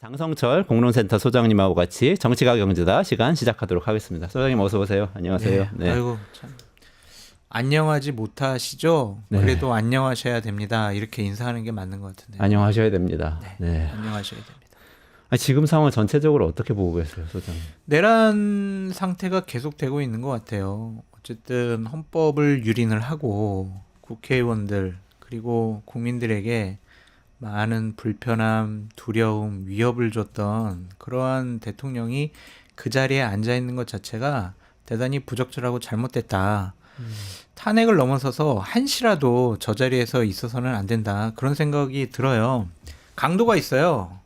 장성철 공론센터 소장님하고 같이 정치가 경제다 시간 시작하도록 하겠습니다. 소장님 어서 오세요. 안녕하세요. 네. 아이고 참 안녕하지 못하시죠? 네. 그래도 안녕하셔야 됩니다. 이렇게 인사하는 게 맞는 것 같은데. 안녕하셔야 됩니다. 네. 안녕하셔야 됩니다. 지금 상황 전체적으로 어떻게 보고 계세요, 소장님? 내란 상태가 계속되고 있는 것 같아요. 어쨌든 헌법을 유린을 하고 국회의원들 그리고 국민들에게 많은 불편함, 두려움, 위협을 줬던 그러한 대통령이 그 자리에 앉아 있는 것 자체가 대단히 부적절하고 잘못됐다. 탄핵을 넘어서서 한시라도 저 자리에서 있어서는 안 된다. 그런 생각이 들어요. 강도가 있어요.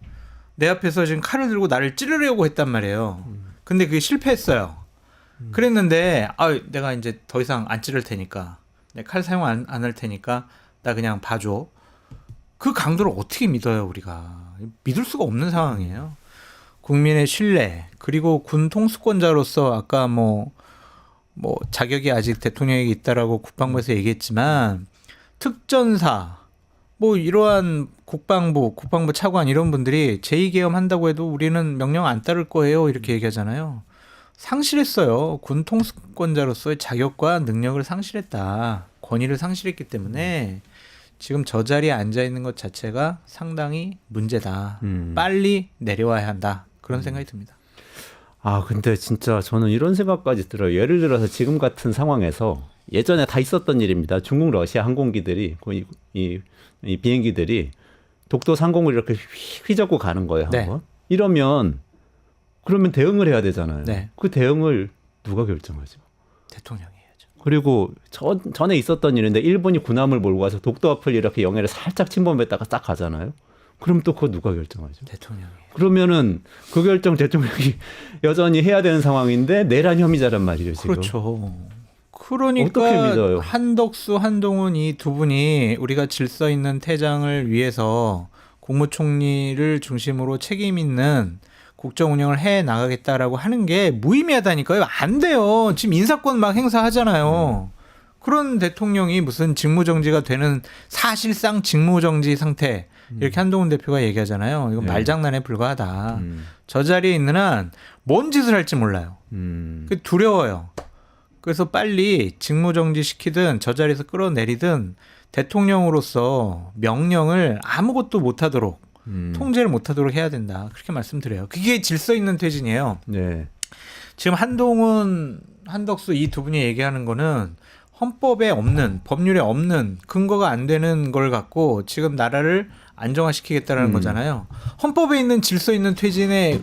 내 앞에서 지금 칼을 들고 나를 찌르려고 했단 말이에요. 근데 그게 실패했어요. 그랬는데 내가 이제 더 이상 안 찌를 테니까 내 칼 사용 안 할 테니까 나 그냥 봐줘. 그 강도를 어떻게 믿어요, 우리가. 믿을 수가 없는 상황이에요. 국민의 신뢰, 그리고 군 통수권자로서 아까 뭐 자격이 아직 대통령에게 있다라고 국방부에서 얘기했지만 특전사, 이러한 국방부 차관 이런 분들이 제2계엄 한다고 해도 우리는 명령 안 따를 거예요. 이렇게 얘기하잖아요. 상실했어요. 군 통수권자로서의 자격과 능력을 상실했다. 권위를 상실했기 때문에 지금 저 자리에 앉아 있는 것 자체가 상당히 문제다. 빨리 내려와야 한다. 그런 생각이 듭니다. 근데 진짜 저는 이런 생각까지 들어요. 예를 들어서 지금 같은 상황에서 예전에 다 있었던 일입니다. 중국, 러시아 항공기들이 이 비행기들이 독도 상공을 이렇게 휘젓고 가는 거예요. 네. 한번. 이러면 그러면 대응을 해야 되잖아요. 네. 그 대응을 누가 결정하죠? 대통령이 해야죠. 그리고 전에 있었던 일인데 일본이 군함을 몰고 가서 독도 앞을 이렇게 영해를 살짝 침범했다가 딱 가잖아요. 그럼 또 그거 누가 결정하죠? 대통령이. 그러면은 그 결정 대통령이 여전히 해야 되는 상황인데 내란 혐의자란 말이죠, 지금. 그렇죠. 그러니까 어떻게 믿어요? 한덕수, 한동훈 이 두 분이 우리가 질서 있는 퇴장을 위해서 국무총리를 중심으로 책임 있는 국정 운영을 해 나가겠다라고 하는 게 무의미하다니까요. 안 돼요. 지금 인사권 막 행사하잖아요. 그런 대통령이 무슨 직무정지가 되는 사실상 직무정지 상태 이렇게 한동훈 대표가 얘기하잖아요. 이건 말장난에 불과하다. 저 자리에 있는 한 뭔 짓을 할지 몰라요. 그 두려워요. 그래서 빨리 직무정지 시키든 저 자리에서 끌어내리든 대통령으로서 명령을 아무것도 못하도록 통제를 못하도록 해야 된다. 그렇게 말씀드려요. 그게 질서 있는 퇴진이에요. 네. 지금 한동훈, 한덕수 이 두 분이 얘기하는 거는 헌법에 없는, 법률에 없는 근거가 안 되는 걸 갖고 지금 나라를 안정화시키겠다는 거잖아요. 헌법에 있는 질서 있는 퇴진의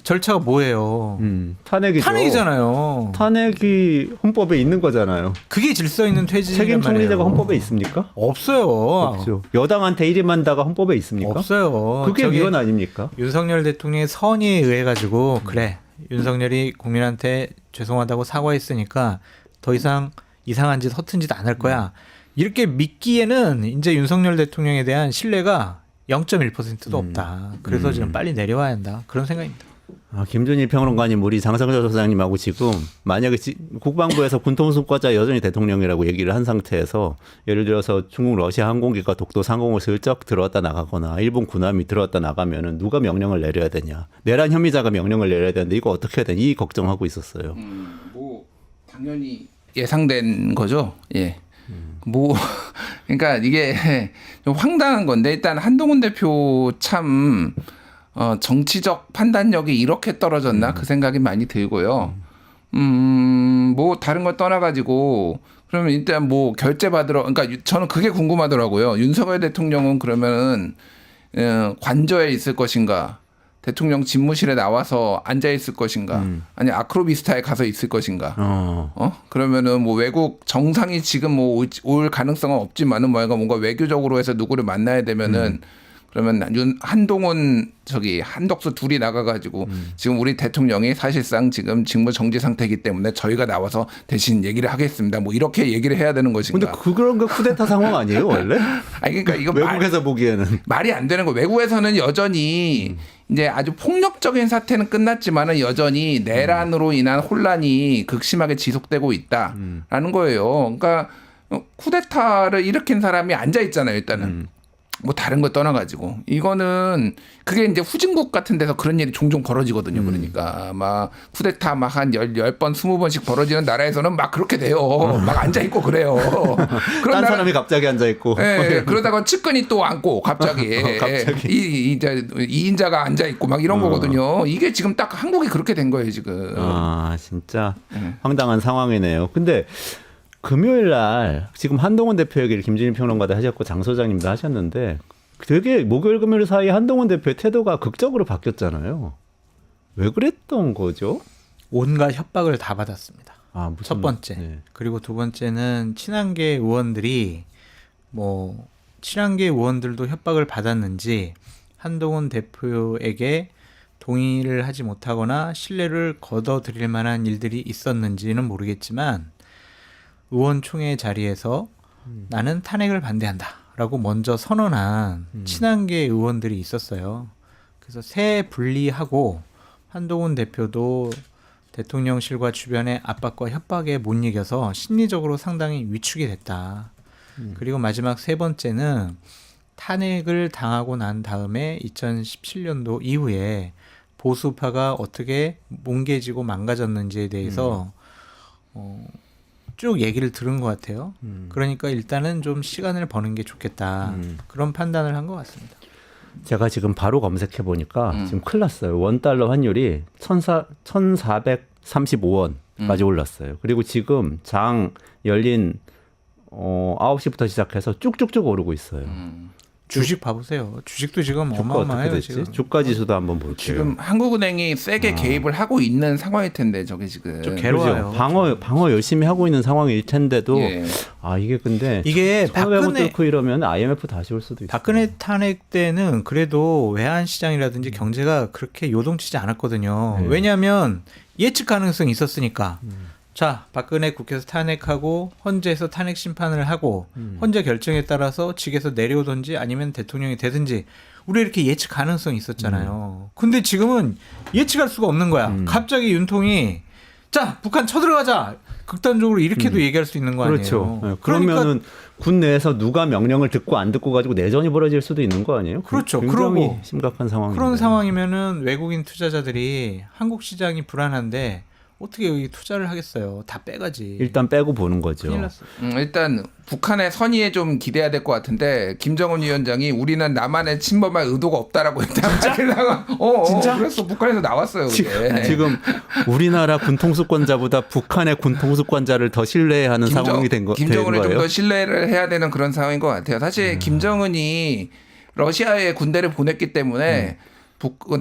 절차가 뭐예요? 탄핵이죠. 탄핵이잖아요. 탄핵이 헌법에 있는 거잖아요. 그게 질서 있는 퇴진이란 책임 총리제가 말이에요. 헌법에 있습니까? 없어요. 없죠. 여당한테 일임한다가 헌법에 있습니까? 없어요. 그게 위헌 아닙니까? 윤석열 대통령의 선의에 의해 가지고 그래 윤석열이 국민한테 죄송하다고 사과했으니까 더 이상 이상한 짓 허튼 짓 안 할 거야. 이렇게 믿기에는 이제 윤석열 대통령에 대한 신뢰가 0.1%도 없다. 그래서 지금 빨리 내려와야 한다. 그런 생각입니다. 김준일 평론가님, 우리 장성철 소장님하고 지금 만약에 국방부에서 군통수권자 여전히 대통령이라고 얘기를 한 상태에서 예를 들어서 중국, 러시아 항공기가 독도 상공을 슬쩍 들어왔다 나가거나 일본 군함이 들어왔다 나가면은 누가 명령을 내려야 되냐? 내란 혐의자가 명령을 내려야 되는데 이거 어떻게 해야 되냐? 이 걱정하고 있었어요. 당연히 예상된 거죠. 예. 그러니까 이게 좀 황당한 건데 일단 한동훈 대표 참 정치적 판단력이 이렇게 떨어졌나 그 생각이 많이 들고요. 다른 걸 떠나가지고 그러면 일단 결재 받으러 그러니까 저는 그게 궁금하더라고요. 윤석열 대통령은 그러면은 관저에 있을 것인가? 대통령 집무실에 나와서 앉아 있을 것인가? 아니 아크로비스타에 가서 있을 것인가? 그러면은 외국 정상이 지금 올 가능성은 없지만은 뭔가 외교적으로 해서 누구를 만나야 되면은 그러면 한동훈 한덕수 둘이 나가가지고 지금 우리 대통령이 사실상 지금 직무 정지 상태이기 때문에 저희가 나와서 대신 얘기를 하겠습니다. 이렇게 얘기를 해야 되는 것인가? 근데 그런 거 쿠데타 상황 아니에요 원래? 그러니까 이거 외국에서 보기에는 말이 안 되는 거. 외국에서는 여전히 이제 아주 폭력적인 사태는 끝났지만은 여전히 내란으로 인한 혼란이 극심하게 지속되고 있다라는 거예요. 그러니까 쿠데타를 일으킨 사람이 앉아 있잖아요. 일단은. 뭐 다른 거 떠나가지고 이거는 그게 이제 후진국 같은 데서 그런 일이 종종 벌어지거든요. 그러니까 막 쿠데타 막 한 10번 20번씩 벌어지는 나라에서는 막 그렇게 돼요. 막 앉아있고 그래요. 딴 사람이 갑자기 앉아있고. 예, 그러다가 측근이 또 앉고 갑자기 이제 2인자가 앉아있고 막 이런 거거든요. 이게 지금 딱 한국이 그렇게 된 거예요 지금. 아 진짜 황당한 상황이네요. 근데 금요일 날 지금 한동훈 대표 얘기를 김진일 평론가도 하셨고 장 소장님도 하셨는데 되게 목요일 금요일 사이에 한동훈 대표의 태도가 극적으로 바뀌었잖아요. 왜 그랬던 거죠? 온갖 협박을 다 받았습니다. 아, 무슨, 첫 번째. 네. 그리고 두 번째는 친한계 의원들이 뭐 친한계 의원들도 협박을 받았는지 한동훈 대표에게 동의를 하지 못하거나 신뢰를 거둬들일 만한 일들이 있었는지는 모르겠지만 의원총회 자리에서 나는 탄핵을 반대한다라고 먼저 선언한 친한계 의원들이 있었어요. 그래서 새 분리하고 한동훈 대표도 대통령실과 주변의 압박과 협박에 못 이겨서 심리적으로 상당히 위축이 됐다. 그리고 마지막 세 번째는 탄핵을 당하고 난 다음에 2017년도 이후에 보수파가 어떻게 뭉개지고 망가졌는지에 대해서 쭉 얘기를 들은 것 같아요. 그러니까 일단은 좀 시간을 버는 게 좋겠다. 그런 판단을 한 것 같습니다. 제가 지금 바로 검색해 보니까 지금 큰일 났어요. 원달러 환율이 1,435원까지 올랐어요. 그리고 지금 장 열린 9시부터 시작해서 쭉쭉쭉 오르고 있어요. 주식 봐보세요. 주식도 지금 주가 어떻게 어마어마해요. 됐지? 지금. 주가 지수도 한번 볼게요. 지금 한국은행이 세게 개입을 하고 있는 상황일 텐데 저게 지금 좀 괴로워요. 그렇죠. 방어 열심히 하고 있는 상황일 텐데도 예. 아 이게 근데 이게 1,500원 뚫고 이러면 IMF 다시 올 수도 있어요. 박근혜 탄핵 때는 그래도 외환 시장이라든지 경제가 그렇게 요동치지 않았거든요. 네. 왜냐하면 예측 가능성이 있었으니까. 자, 박근혜 국회에서 탄핵하고 헌재에서 탄핵 심판을 하고 헌재 결정에 따라서 직에서 내려오든지 아니면 대통령이 되든지 우리 이렇게 예측 가능성이 있었잖아요. 근데 지금은 예측할 수가 없는 거야. 갑자기 윤통이 자, 북한 쳐들어가자. 극단적으로 이렇게도 얘기할 수 있는 거 아니에요. 그렇죠. 네, 그러면은 군 내에서 누가 명령을 듣고 안 듣고 가지고 내전이 벌어질 수도 있는 거 아니에요? 그렇죠. 굉장히 그러고 심각한 상황. 그런 상황이면은 외국인 투자자들이 한국 시장이 불안한데 어떻게 여기 투자를 하겠어요? 다 빼가지. 일단 빼고 보는 거죠. 큰일 났어. 일단 북한의 선의에 좀 기대해야 될 것 같은데 김정은 위원장이 우리는 남한에 침범할 의도가 없다라고 일단 밝히다가 진짜? 그래서 북한에서 나왔어요. 그게. 지금 우리나라 군통수권자보다 북한의 군통수권자를 더 신뢰하는 상황이 된 김정은을 좀 거예요. 더 신뢰를 해야 되는 그런 상황인 것 같아요. 사실 김정은이 러시아에 군대를 보냈기 때문에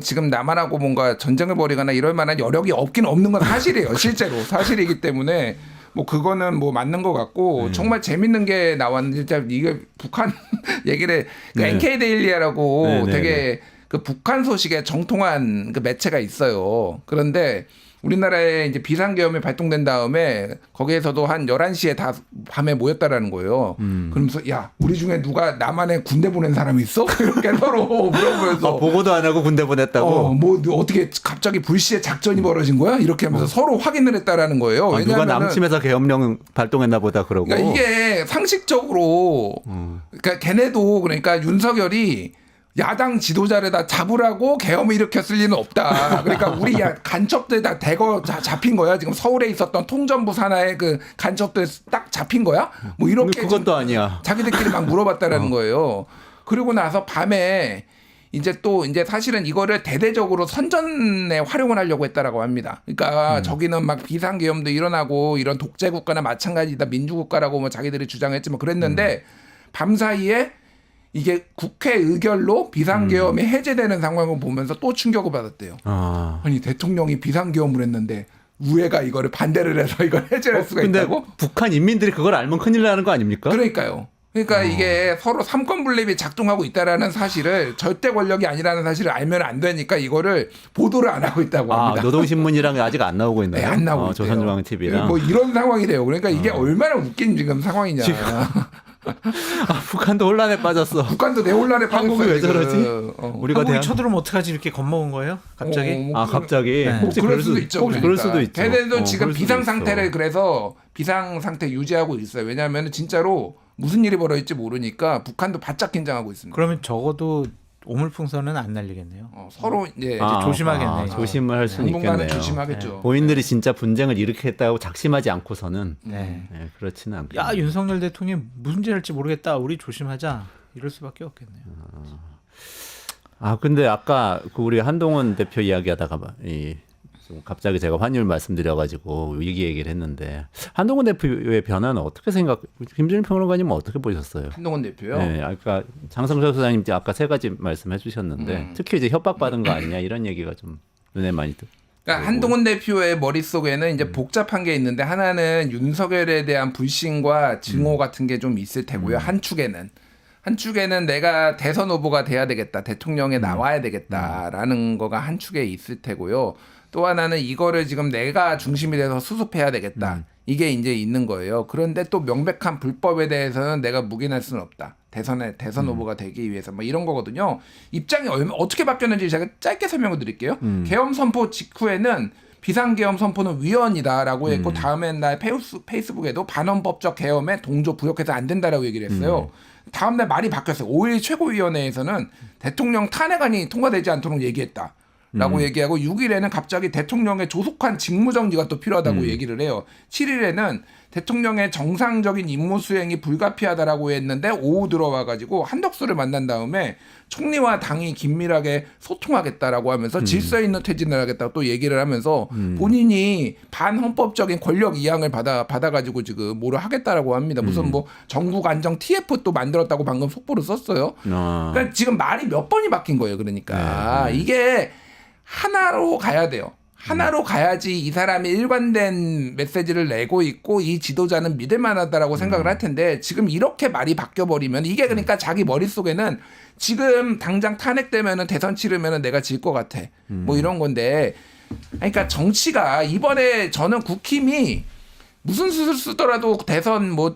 지금 남한하고 뭔가 전쟁을 벌이거나 이럴 만한 여력이 없긴 없는 건 사실이에요. 실제로 사실이기 때문에 뭐 그거는 뭐 맞는 것 같고 정말 재밌는 게 나왔는데 진짜 이게 북한 얘기를 그 네. NK 데일리라고 네, 네, 되게 그 북한 소식에 정통한 그 매체가 있어요. 그런데 우리나라에 이제 비상계엄이 발동된 다음에 거기에서도 한 11시에 다 밤에 모였다라는 거예요. 그러면서 야, 우리 중에 누가 남한에 군대 보낸 사람이 있어? 이렇게 서로 물어보면서 보고도 안 하고 군대 보냈다고. 뭐 어떻게 갑자기 불시에 작전이 벌어진 거야? 이렇게 하면서 서로 확인을 했다라는 거예요. 누가 왜냐하면 남침해서 계엄령 발동했나 보다 그러고. 그러니까 이게 상식적으로 그러니까 걔네도 그러니까 윤석열이 야당 지도자를 다 잡으라고 계엄을 일으켰을 리는 없다. 그러니까 우리 간첩들 다 대거 잡힌 거야. 지금 서울에 있었던 통전부 산하의 그 간첩들 딱 잡힌 거야? 뭐 이렇게 그것도 아니야. 자기들끼리 막 물어봤다라는 거예요. 그리고 나서 밤에 이제 또 이제 사실은 이거를 대대적으로 선전에 활용을 하려고 했다라고 합니다. 그러니까 저기는 막 비상계엄도 일어나고 이런 독재 국가나 마찬가지다 민주국가라고 뭐 자기들이 주장했지만 그랬는데 밤 사이에 이게 국회 의결로 비상계엄이 해제되는 상황을 보면서 또 충격을 받았대요. 아니 대통령이 비상계엄을 했는데 우회가 이거를 반대를 해서 이걸 해제할 수가 근데 있다고? 북한 인민들이 그걸 알면 큰일 나는 거 아닙니까? 그러니까요. 그러니까 이게 서로 삼권 분립이 작동하고 있다라는 사실을 절대 권력이 아니라는 사실을 알면 안 되니까 이거를 보도를 안 하고 있다고 합니다. 노동신문이랑 아직 안 나오고 있나요? 네, 안 나오고 있대요. 조선중앙TV랑. 뭐 이런 상황이래요. 그러니까 이게 얼마나 웃긴 지금 상황이냐. 북한도 혼란에 빠졌어. 북한도 내혼란에 빠졌어요. 한국이 왜 저러지? 한국이 우리가 대한 쳐들어오면 어떡하지 이렇게 겁먹은 거예요? 갑자기? 갑자기. 네. 혹시 그럴 수도 있죠. 혹시 그럴 수도 있죠. 걔네도 지금 그럴 수도 비상 있어. 상태를 그래서 비상 상태 유지하고 있어요. 왜냐하면 진짜로 무슨 일이 벌어질지 모르니까 북한도 바짝 긴장하고 있습니다. 그러면 적어도 오물풍선은 안 날리겠네요. 서로 이제 조심하겠네요. 조심을 할 수는 당분간은 있겠네요. 조심하겠죠. 본인들이 진짜 분쟁을 일으켰다고 작심하지 않고서는 네. 그렇지는 않겠네요. 야 윤석열 대통령이 무슨 짓 할지 모르겠다. 우리 조심하자. 이럴 수밖에 없겠네요. 근데 아까 그 우리 한동훈 대표 이야기하다가 좀 갑자기 제가 환율 말씀드려가지고 위기 얘기를 했는데 한동훈 대표의 변화는 어떻게 김준일 평론가님은 어떻게 보셨어요? 한동훈 대표요? 네, 아까 장성철 소장님 아까 세 가지 말씀해 주셨는데 특히 이제 협박받은 거 아니냐 이런 얘기가 좀 눈에 많이 그러니까 한동훈 대표의 머릿속에는 이제 복잡한 게 있는데 하나는 윤석열에 대한 불신과 증오 같은 게 좀 있을 테고요. 한축에는 내가 대선 후보가 돼야 되겠다. 대통령에 나와야 되겠다라는 거가 한 축에 있을 테고요. 또 하나는 이거를 지금 내가 중심이 돼서 수습해야 되겠다. 이게 이제 있는 거예요. 그런데 또 명백한 불법에 대해서는 내가 묵인할 수는 없다. 대선 후보가 되기 위해서 뭐 이런 거거든요. 입장이 어떻게 바뀌었는지 제가 짧게 설명을 드릴게요. 계엄 선포 직후에는 비상계엄 선포는 위헌이다라고 했고 다음에 날 페이스북에도 반헌법적 계엄에 동조 부역해서 안 된다라고 얘기를 했어요. 다음날 말이 바뀌었어요. 5일 최고위원회에서는 대통령 탄핵안이 통과되지 않도록 얘기했다. 라고 얘기하고 6일에는 갑자기 대통령의 조속한 직무정지가 또 필요하다고 얘기를 해요. 7일에는 대통령의 정상적인 임무 수행이 불가피하다라고 했는데 오후 들어와가지고 한덕수를 만난 다음에 총리와 당이 긴밀하게 소통하겠다라고 하면서 질서 있는 퇴진을 하겠다고 또 얘기를 하면서 본인이 반헌법적인 권력 이양을 받아가지고 지금 뭐를 하겠다라고 합니다. 무슨 뭐 전국 안정 TF 또 만들었다고 방금 속보를 썼어요. 그러니까 지금 말이 몇 번이 바뀐 거예요. 그러니까 이게 하나로 가야 돼요. 하나로 가야지 이 사람이 일관된 메시지를 내고 있고 이 지도자는 믿을 만하다라고 생각을 할 텐데 지금 이렇게 말이 바뀌어버리면 이게 그러니까 자기 머릿속에는 지금 당장 탄핵되면은 대선 치르면은 내가 질 것 같아. 뭐 이런 건데 그러니까 정치가 이번에 저는 국힘이 무슨 수술 쓰더라도 대선 뭐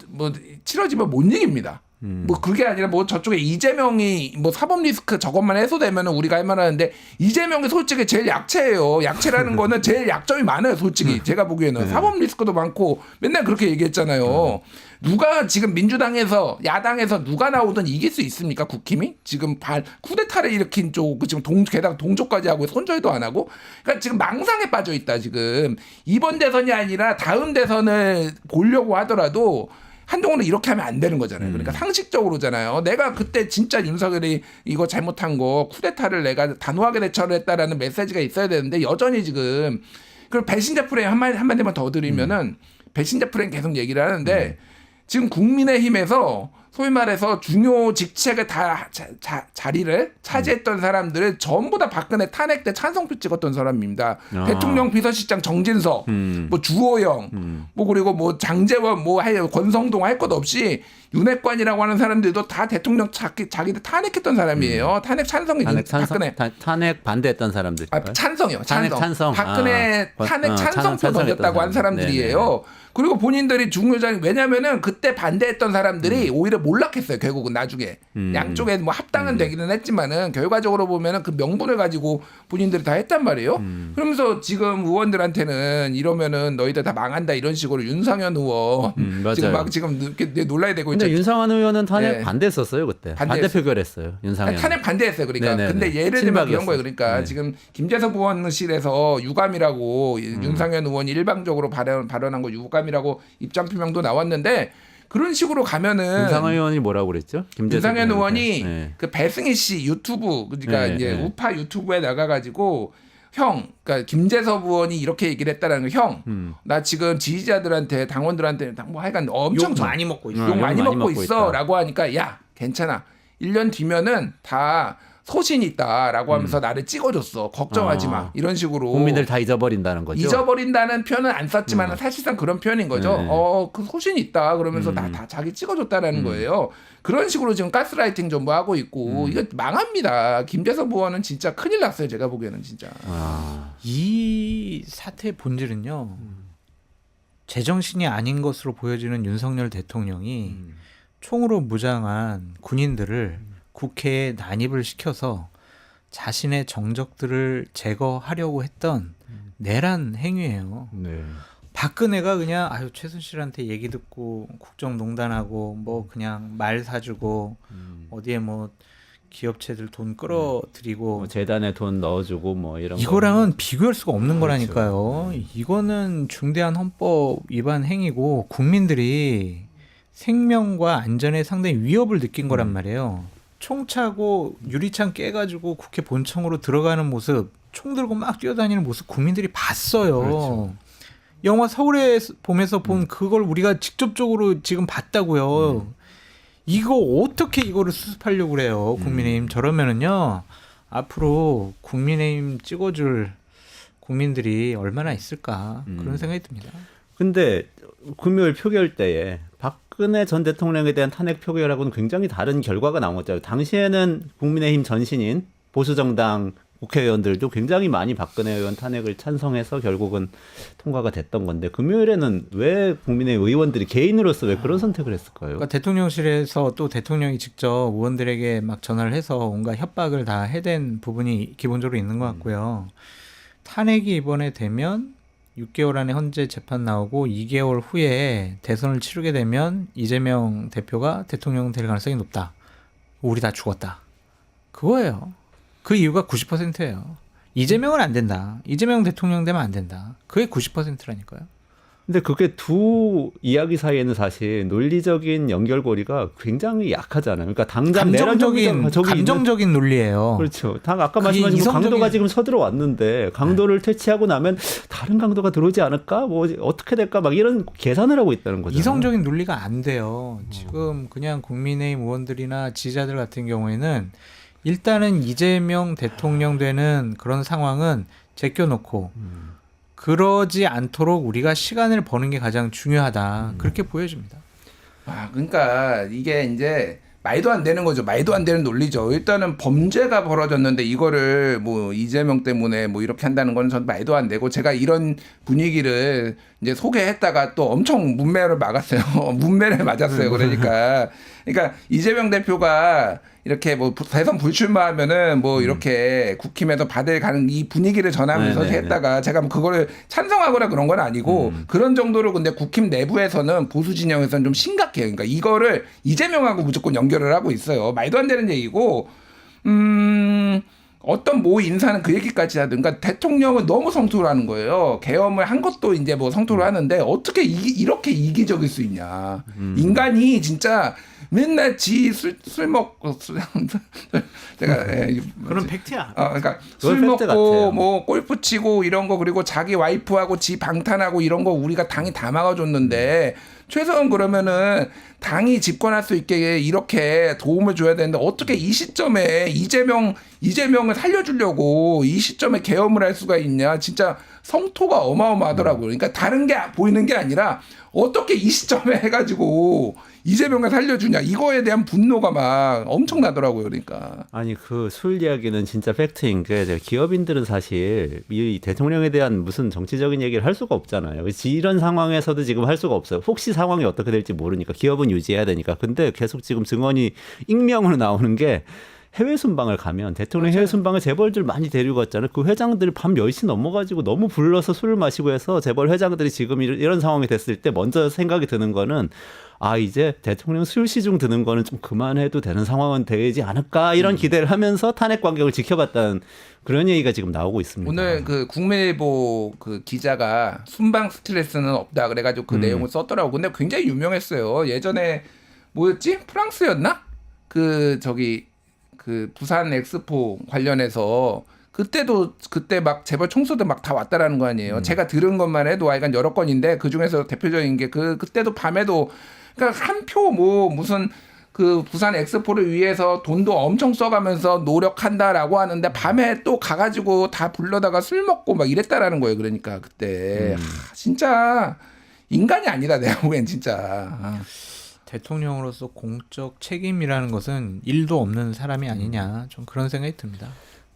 치러지면 못 이깁니다. 뭐 그게 아니라 뭐 저쪽에 이재명이 뭐 사법 리스크 저것만 해소되면 우리가 할 만하는데 이재명이 솔직히 제일 약체예요. 약체라는 거는 제일 약점이 많아요. 솔직히 제가 보기에는 사법 리스크도 많고 맨날 그렇게 얘기했잖아요. 누가 지금 민주당에서 야당에서 누가 나오든 이길 수 있습니까? 국힘이 지금 쿠데타를 일으킨 쪽 지금 게다가 동조까지 하고 손절도 안 하고 그러니까 지금 망상에 빠져 있다. 지금 이번 대선이 아니라 다음 대선을 보려고 하더라도 한동훈은 이렇게 하면 안 되는 거잖아요. 그러니까 상식적으로잖아요. 내가 그때 진짜 윤석열이 이거 잘못한 거 쿠데타를 내가 단호하게 대처를 했다라는 메시지가 있어야 되는데 여전히 지금 그리고 배신자 프레임 한마디만 더 드리면은 배신자 프레임 계속 얘기를 하는데 지금 국민의힘에서 소위 말해서 중요 직책을 다 자리를 차지했던 사람들을 전부 다 박근혜 탄핵 때 찬성표 찍었던 사람입니다. 대통령 비서실장 정진석, 뭐 주호영, 뭐 그리고 뭐 장재원, 뭐 권성동 할 것 없이 윤핵관이라고 하는 사람들도 다 대통령 자기들 탄핵했던 사람이에요. 탄핵 찬성이 박근혜 탄핵 반대했던 사람들. 찬성이요. 찬성. 박근혜 탄핵 찬성표 던졌다고 한 사람들이에요. 네네. 그리고 본인들이 중요장 왜냐면은 그때 반대했던 사람들이 오히려 몰락했어요. 결국은 나중에 양쪽에 뭐 합당은 되기는 했지만은 결과적으로 보면은 그 명분을 가지고 본인들이 다 했단 말이에요. 그러면서 지금 의원들한테는 이러면은 너희들 다 망한다 이런 식으로 윤상현 의원 지금 막 지금 이렇게 놀라야 되고 근데 윤상현 의원은 탄핵 반대했었어요 그때. 반대 표결했어요. 윤상현. 탄핵 반대했어요. 그러니까 네네네. 근데 예를 들면 이런 거예요. 그러니까 네. 지금 김재석 의원실에서 유감이라고 윤상현 의원이 일방적으로 발언한 거 유감이라고 입장 표명도 나왔는데 그런 식으로 가면은 윤상현 의원이 뭐라고 그랬죠? 윤상현 의원이 그 배승희 씨 유튜브 그러니까 이제 우파 유튜브에 나가가지고 그러니까 김재섭 의원이 이렇게 얘기를 했다라는 거 나 지금 지지자들한테 당원들한테 뭐 하여간 엄청 욕 많이 먹고 있어. 욕 많이 먹고 있어라고 하니까 야 괜찮아 1년 뒤면은 다 소신이 있다라고 하면서 나를 찍어줬어. 걱정하지 마. 이런 식으로. 국민들 다 잊어버린다는 거죠. 잊어버린다는 표현은 안 썼지만 사실상 그런 표현인 거죠. 그 소신이 있다. 그러면서 다 자기 찍어줬다라는 거예요. 그런 식으로 지금 가스라이팅 전부 하고 있고 이거 망합니다. 김재석 의원은 진짜 큰일 났어요. 제가 보기에는 진짜. 이 사태의 본질은요. 제정신이 아닌 것으로 보여지는 윤석열 대통령이 총으로 무장한 군인들을 국회에 난입을 시켜서 자신의 정적들을 제거하려고 했던 내란 행위예요. 네. 박근혜가 그냥 아유 최순실한테 얘기 듣고 국정농단하고 뭐 그냥 말 사주고 어디에 뭐 기업체들 돈 끌어들이고 뭐 재단에 돈 넣어주고 뭐 이런 이거랑은 비교할 수가 없는 그렇죠. 거라니까요. 이거는 중대한 헌법 위반 행위고 국민들이 생명과 안전에 상당히 위협을 느낀 거란 말이에요. 총 차고 유리창 깨가지고 국회 본청으로 들어가는 모습, 총 들고 막 뛰어다니는 모습 국민들이 봤어요. 그렇죠. 영화 서울에 보면서 본 그걸 우리가 직접적으로 지금 봤다고요. 이거 어떻게 이거를 수습하려고 그래요, 국민의힘. 저러면은요 앞으로 국민의힘 찍어줄 국민들이 얼마나 있을까 그런 생각이 듭니다. 근데 금요일 표결 때에 박근혜 전 대통령에 대한 탄핵 표결하고는 굉장히 다른 결과가 나온 거죠. 당시에는 국민의힘 전신인 보수정당 국회의원들도 굉장히 많이 박근혜 의원 탄핵을 찬성해서 결국은 통과가 됐던 건데 금요일에는 왜 국민의힘 의원들이 개인으로서 왜 그런 선택을 했을까요? 그러니까 대통령실에서 또 대통령이 직접 의원들에게 막 전화를 해서 온갖 협박을 다 해댄 부분이 기본적으로 있는 것 같고요. 탄핵이 이번에 되면 6개월 안에 헌재 재판 나오고 2개월 후에 대선을 치르게 되면 이재명 대표가 대통령 될 가능성이 높다. 우리 다 죽었다. 그거예요. 그 이유가 90%예요. 이재명은 안 된다. 이재명 대통령 되면 안 된다. 그게 90%라니까요. 근데 그게 두 이야기 사이에는 사실 논리적인 연결고리가 굉장히 약하잖아요. 그러니까 당장 감정적인 논리예요. 그렇죠. 아까 그게 말씀하신 그 이성적인- 강도가 지금 쳐들어왔는데 강도를 퇴치하고 나면 다른 강도가 들어오지 않을까? 뭐 어떻게 될까? 막 이런 계산을 하고 있다는 거죠. 이성적인 논리가 안 돼요. 지금 그냥 국민의힘 의원들이나 지지자들 같은 경우에는 일단은 이재명 대통령 되는 그런 상황은 제껴놓고 그러지 않도록 우리가 시간을 버는 게 가장 중요하다. 그렇게 보여집니다. 아, 그러니까 이게 이제 말도 안 되는 거죠. 말도 안 되는 논리죠. 일단은 범죄가 벌어졌는데 이거를 뭐 이재명 때문에 뭐 이렇게 한다는 건 전 말도 안 되고 제가 이런 분위기를 이제 소개했다가 또 엄청 문매를 막았어요. 문매를 맞았어요. 그러니까 이재명 대표가 이렇게 뭐 대선 불출마하면은 뭐 이렇게 국힘에서 받을 가는 이 분위기를 전하면서 네네네. 했다가 제가 뭐 그거를 찬성하거나 그런 건 아니고 그런 정도로 근데 국힘 내부에서는 보수 진영에서는 좀 심각해요. 그러니까 이거를 이재명하고 무조건 연결을 하고 있어요. 말도 안 되는 얘기고 어떤 모 인사는 그 얘기까지 하든, 그러니까 대통령은 너무 성토를 하는 거예요. 계엄을 한 것도 이제 뭐 성토를 하는데 어떻게 이렇게 이기적일 수 있냐. 인간이 진짜 맨날 술 먹고 제가 그런 팩트야. 그러니까 그건 술 팩트 먹고 같아요. 뭐 골프 치고 이런 거 그리고 자기 와이프하고 지 방탄하고 이런 거 우리가 당이 다 막아줬는데 최소한 그러면은 당이 집권할 수 있게 이렇게 도움을 줘야 되는데 어떻게 이 시점에 이재명을 살려주려고 이 시점에 계엄을 할 수가 있냐. 진짜 성토가 어마어마하더라고요. 그러니까 다른 게 보이는 게 아니라 어떻게 이 시점에 해가지고 이재명을 살려주냐. 이거에 대한 분노가 막 엄청나더라고요. 그러니까. 아니 그 술 이야기는 진짜 팩트인 게 기업인들은 사실 이 대통령에 대한 무슨 정치적인 얘기를 할 수가 없잖아요. 이런 상황에서도 지금 할 수가 없어요. 혹시 상황이 어떻게 될지 모르니까 기업은 유지해야 되니까. 근데 계속 지금 증언이 익명으로 나오는 게 해외 순방을 가면 대통령 해외 순방을 재벌들 많이 데리고 갔잖아요. 그 회장들 밤 10시 넘어가지고 너무 불러서 술을 마시고 해서 재벌 회장들이 지금 이런 상황이 됐을 때 먼저 생각이 드는 거는 아 이제 대통령 술 시중 드는 거는 좀 그만해도 되는 상황은 되지 않을까 이런 기대를 하면서 탄핵 관경을 지켜봤다는 그런 얘기가 지금 나오고 있습니다. 오늘 그 국민일보 그 기자가 순방 스트레스는 없다 그래가지고 그 내용을 썼더라고. 근데 굉장히 유명했어요. 예전에 뭐였지? 프랑스였나? 그 부산 엑스포 관련해서 그때 막 재벌 총수들 막 다 왔다라는 거 아니에요. 제가 들은 것만 해도 하여간 여러 건인데 그 중에서 대표적인 게 그때도 밤에도 그러니까 한 표 뭐 무슨 그 부산 엑스포를 위해서 돈도 엄청 써가면서 노력한다라고 하는데 밤에 또 가가지고 다 불러다가 술 먹고 막 이랬다라는 거예요. 그러니까 그때 진짜 인간이 아니다 내가 보기엔 진짜. 대통령으로서 공적 책임이라는 것은 일도 없는 사람이 아니냐. 좀 그런 생각이 듭니다.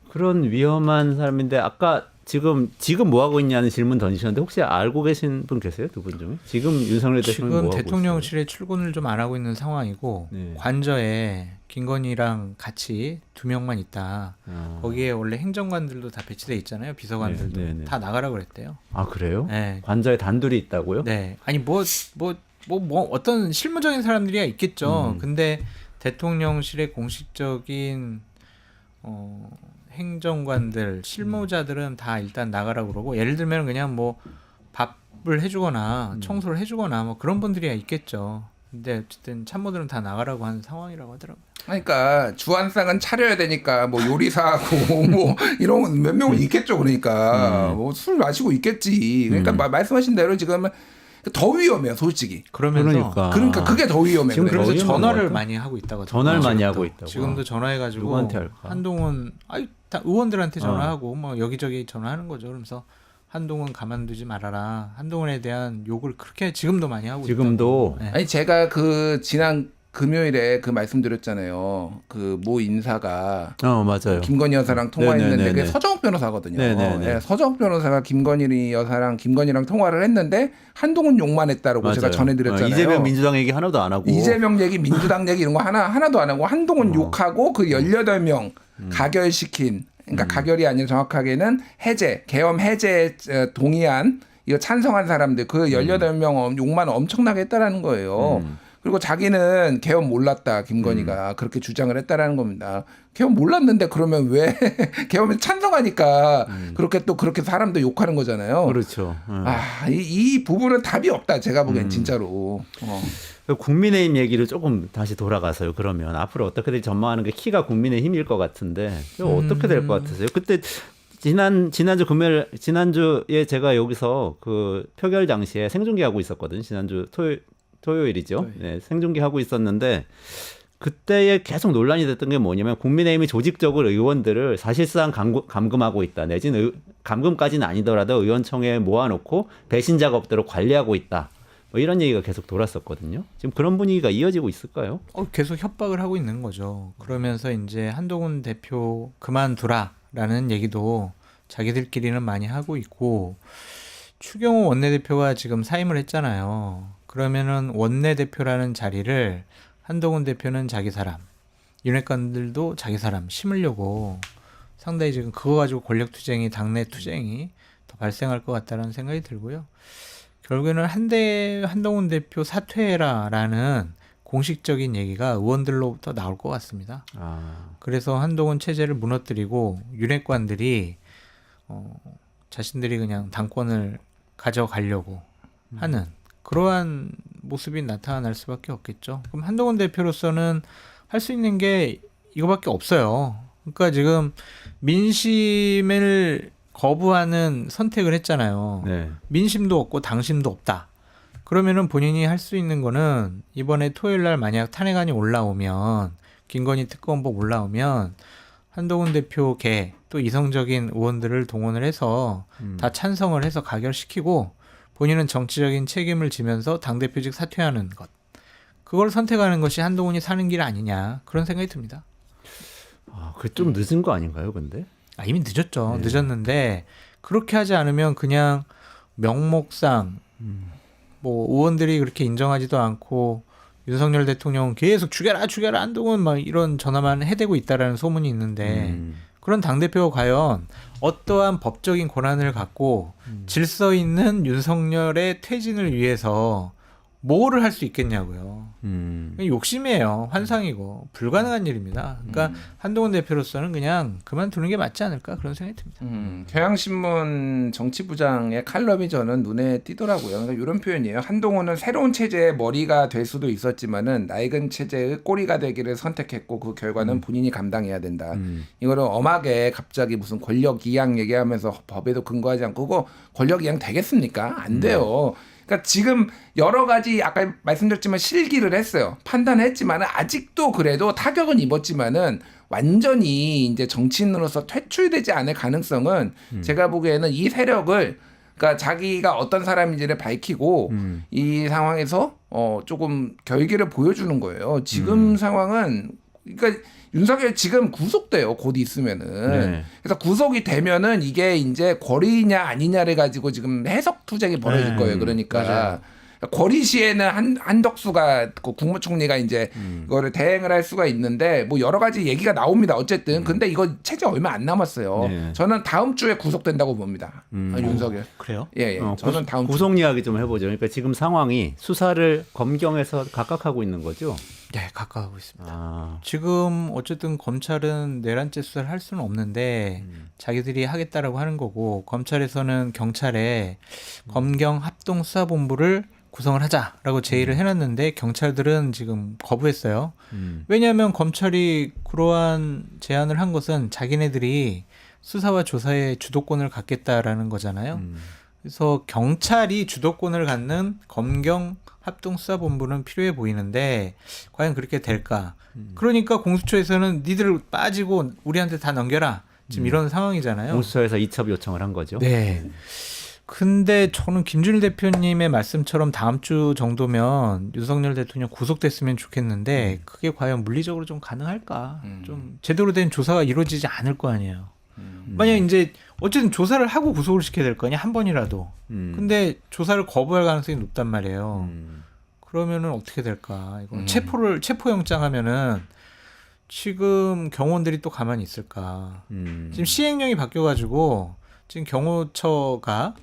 그런 위험한 사람인데 아까 지금 뭐 하고 있냐는 질문 던지셨는데 혹시 알고 계신 분 계세요? 두 분 중에? 지금 윤석열 대통령이 지금 뭐 하고 대통령실에 출근을 좀 안 하고 있는 상황이고 네. 관저에 김건희랑 같이 2명만 있다. 있어요? 거기에 원래 행정관들도 다 배치돼 있잖아요. 비서관들도 네, 네, 네. 다 나가라 그랬대요. 아 그래요? 네. 관저에 단둘이 있다고요? 네. 아니 뭐 어떤 실무적인 사람들이야 있겠죠. 근데 대통령실의 공식적인 행정관들, 실무자들은 다 일단 나가라고 그러고 예를 들면 그냥 뭐 밥을 해주거나 청소를 해주거나 뭐 그런 분들이야 있겠죠. 근데 어쨌든 참모들은 다 나가라고 하는 상황이라고 하더라고요. 그러니까 주한상은 차려야 되니까 뭐 요리사하고 뭐 이런 몇 명은 있겠죠. 그러니까 뭐 술 마시고 있겠지. 그러니까 말씀하신 대로 지금 더 위험해요, 솔직히. 그러면서 그러니까 그게 더 위험해요. 지금 그래서 위험한 것 전화를 같아? 많이 하고 있다고. 전화를 많이 지금도. 하고 있다고. 지금도 전화해가지고 누구한테 할까? 한동훈 다 의원들한테 전화하고 뭐 여기저기 전화하는 거죠. 그러면서 한동훈 가만두지 말아라. 한동훈에 대한 욕을 그렇게 지금도 많이 하고 지금도? 있다고. 네. 아니 제가 그 지난 금요일에 그 말씀드렸잖아요. 그 모 인사가 맞아요. 김건희 여사랑 통화했는데 네네네네. 그게 서정욱 변호사거든요. 네네네. 네, 서정욱 변호사가 김건희 여사랑 김건희랑 통화를 했는데 한동훈 욕만 했다라고 맞아요. 제가 전해드렸잖아요. 이재명 민주당 얘기 하나도 안 하고. 이재명 얘기, 민주당 얘기 이런 거 하나도 안 하고 한동훈 욕하고 그 18명 가결시킨, 그러니까 가결이 아니라 정확하게는 해제, 계엄 해제에 동의한, 이거 찬성한 사람들 그 18명 욕만 엄청나게 했다라는 거예요. 그리고 자기는 계엄 몰랐다, 김건희가 그렇게 주장을 했다라는 겁니다. 계엄 몰랐는데 그러면 왜 계엄에 찬성하니까 그렇게 사람들 욕하는 거잖아요. 그렇죠. 이 부분은 답이 없다, 제가 보기엔 진짜로. 국민의힘 얘기를 조금 다시 돌아가서요. 그러면 앞으로 어떻게든 전망하는 게 키가 국민의힘일 것 같은데 어떻게 될 것 같으세요? 그때 지난주에 제가 여기서 그 표결 당시에 생중계하고 있었거든요. 지난주 토요일이죠. 네, 생중계하고 있었는데 그때에 계속 논란이 됐던 게 뭐냐면 국민의힘이 조직적으로 의원들을 사실상 감금하고 있다. 내지는 감금까지는 아니더라도 의원총회에 모아놓고 배신 작업대로 관리하고 있다. 뭐 이런 얘기가 계속 돌았었거든요. 지금 그런 분위기가 이어지고 있을까요? 계속 협박을 하고 있는 거죠. 그러면서 이제 한동훈 대표 그만두라라는 얘기도 자기들끼리는 많이 하고 있고 추경호 원내대표가 지금 사임을 했잖아요. 그러면은 원내대표라는 자리를 한동훈 대표는 자기 사람, 윤핵관들도 자기 사람 심으려고 상당히 지금 그거 가지고 권력 투쟁이, 당내 투쟁이 더 발생할 것 같다는 생각이 들고요. 결국에는 한동훈 대표 사퇴해라라는 공식적인 얘기가 의원들로부터 나올 것 같습니다. 그래서 한동훈 체제를 무너뜨리고 윤핵관들이 자신들이 그냥 당권을 가져가려고 하는 그러한 모습이 나타날 수밖에 없겠죠. 그럼 한동훈 대표로서는 할 수 있는 게 이거밖에 없어요. 그러니까 지금 민심을 거부하는 선택을 했잖아요. 네. 민심도 없고 당심도 없다. 그러면은 본인이 할 수 있는 거는 이번에 토요일 날 만약 탄핵안이 올라오면 김건희 특검법 올라오면 한동훈 대표 또 이성적인 의원들을 동원을 해서 다 찬성을 해서 가결시키고 본인은 정치적인 책임을 지면서 당대표직 사퇴하는 것. 그걸 선택하는 것이 한동훈이 사는 길 아니냐. 그런 생각이 듭니다. 그게 좀 늦은 거 아닌가요, 근데? 이미 늦었죠. 늦었는데 그렇게 하지 않으면 그냥 명목상 뭐 의원들이 그렇게 인정하지도 않고 윤석열 대통령은 계속 죽여라 한동훈 막 이런 전화만 해대고 있다라는 소문이 있는데 그런 당대표가 과연 어떠한 법적인 권한을 갖고 질서 있는 윤석열의 퇴진을 위해서 뭐를 할 수 있겠냐고요. 욕심이에요. 환상이고 불가능한 일입니다. 그러니까 한동훈 대표로서는 그냥 그만두는 게 맞지 않을까 그런 생각이 듭니다. 경향신문 정치부장의 칼럼이 저는 눈에 띄더라고요. 그러니까 이런 표현이에요. 한동훈은 새로운 체제의 머리가 될 수도 있었지만은 낡은 체제의 꼬리가 되기를 선택했고 그 결과는 본인이 감당해야 된다. 이거를 엄하게 갑자기 무슨 권력 이양 얘기하면서 법에도 근거하지 않고 그거 권력 이양 되겠습니까? 안 돼요. 그러니까 지금 여러 가지 아까 말씀드렸지만 실기를 했어요. 판단했지만은 아직도 그래도 타격은 입었지만은 완전히 이제 정치인으로서 퇴출되지 않을 가능성은 제가 보기에는 이 세력을 그러니까 자기가 어떤 사람인지를 밝히고 이 상황에서 조금 결기를 보여주는 거예요. 지금 상황은 그러니까 윤석열 지금 구속돼요. 곧 있으면은. 네. 그래서 구속이 되면은 이게 이제 권리냐 아니냐를 가지고 지금 해석 투쟁이 벌어질 거예요. 그러니까 맞아요. 권리 시에는 한덕수가 그 국무총리가 이제 이거를 대행을 할 수가 있는데 뭐 여러 가지 얘기가 나옵니다. 어쨌든 근데 이거 체제 얼마 안 남았어요. 네. 저는 다음 주에 구속된다고 봅니다. 윤석열. 그래요? 예, 예. 저는 다음 주. 구속 이야기 좀 해보죠. 그러니까 지금 상황이 수사를 검경에서 각각하고 있는 거죠. 네, 가까워하고 있습니다. 아, 지금 어쨌든 검찰은 내란죄 수사를 할 수는 없는데 자기들이 하겠다라고 하는 거고 검찰에서는 경찰에 검경 합동수사본부를 구성을 하자라고 제의를 해놨는데 경찰들은 지금 거부했어요. 왜냐하면 검찰이 그러한 제안을 한 것은 자기네들이 수사와 조사의 주도권을 갖겠다라는 거잖아요. 그래서 경찰이 주도권을 갖는 검경 합동수사본부는 필요해 보이는데 과연 그렇게 될까? 그러니까 공수처에서는 니들 빠지고 우리한테 다 넘겨라. 지금 이런 상황이잖아요. 공수처에서 이첩 요청을 한 거죠. 네. 근데 저는 김준일 대표님의 말씀처럼 다음 주 정도면 윤석열 대통령 구속됐으면 좋겠는데 그게 과연 물리적으로 좀 가능할까? 좀 제대로 된 조사가 이루어지지 않을 거 아니에요. 만약 이제 어쨌든 조사를 하고 구속을 시켜야 될 거 아니야 한 번이라도. 근데 조사를 거부할 가능성이 높단 말이에요. 그러면은 어떻게 될까? 이거 체포영장 하면은 지금 경호원들이 또 가만히 있을까? 지금 시행령이 바뀌어가지고 지금 경호처가